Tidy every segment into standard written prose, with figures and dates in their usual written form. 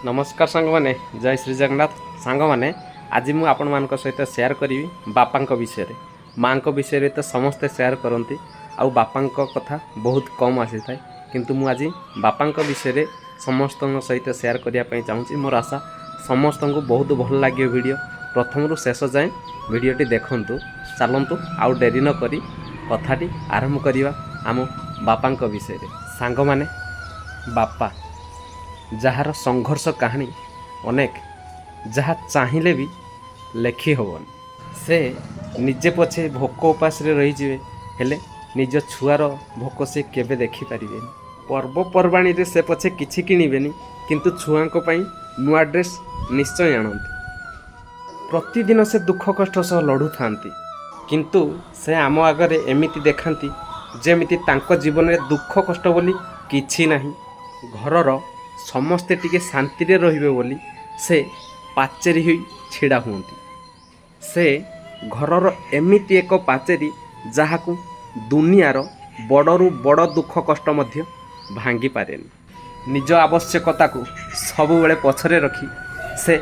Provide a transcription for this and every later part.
नमस्कार सांग माने जय श्री जगन्नाथ सांग माने आज मु आपण मान सहित शेयर करी बापा विषय माँ विषय तो समस्ते शेयर करती आउ बापा कथा बहुत कम आसी था किंतु मु आज बापा विषय समस्त सहित शेयर करने चाहूँगी। मोर आशा समस्त को बहुत भल लगे वीडियो प्रथम रु शेष जाए वीडियोटी देखंतु। चलतु आउ डेरी न करी कथाटी आरंभ करवा आम बापा विषय सांग माने बापा जार संघर्ष कहानी अनेक जहाँ चाहिए भी लेखि हेबन से निजे पछे भोक उपास रहीजे हेले निज छुआर भोक से केबे देखि पारिबे। पर्वपर्वाणी रे से पछे किछि किनिबेनी किंतु छुआंको पई नुआ ड्रेस निश्चय आणंती। प्रतिदिन से दुख कष्ट सह लड़ू थांती किंतु से आम आगरे एमिति देखांती जेमिति तांको जीवन में दुख कष्ट बोली किछि नाही। घरर समस्ते टिके शांति रे रहिबे बोली से पाचेरी होई छिड़ा हुंती। से घरर एमिति एक पाचेरी जहाकू दुनियार बड़रू बड़ दुख कष्ट मध्य भांगी पारेनी। निज आवश्यकता को सबु बेले पछरे रखी से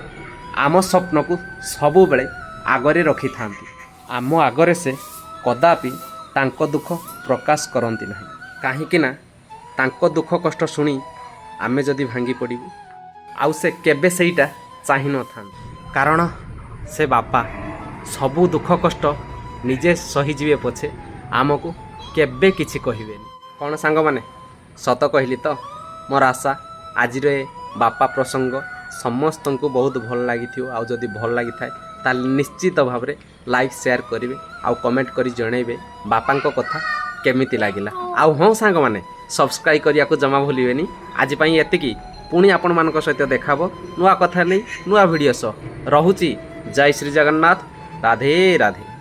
आम स्वप्न को सबु बेले आगरे रखी थांती। आम आगरे से कदापि तांको दुख प्रकाश करती नहीं काहेकि ना तांको दुख कष्ट शुणी आमे जदि भांगी पड़ू आउ से केबे सेटा चाहि न था कारण से बापा सबू दुख कष्ट निजे सही जीवे पछे आमको केबे किछि कहिबेनी। कौन सांग माने सत कहली तो मोर आशा आज बापा प्रसंग समस्त को बहुत भल लगी आउ जदि भल लगी था ताल निश्चित भाव में लाइक शेयर करेंगे आउ कमेंट करी जनइबे बापा कथा केमिति लागिला। आउ हाँ सांग माने सब्सक्राइब करिया को जमा भूलिबेनी। आज पई एतिकी पुणी आपण मानक सहित देखाबो नुआ कथा नहीं नुआ वीडियो सह रहुची। जय श्री जगन्नाथ। राधे राधे।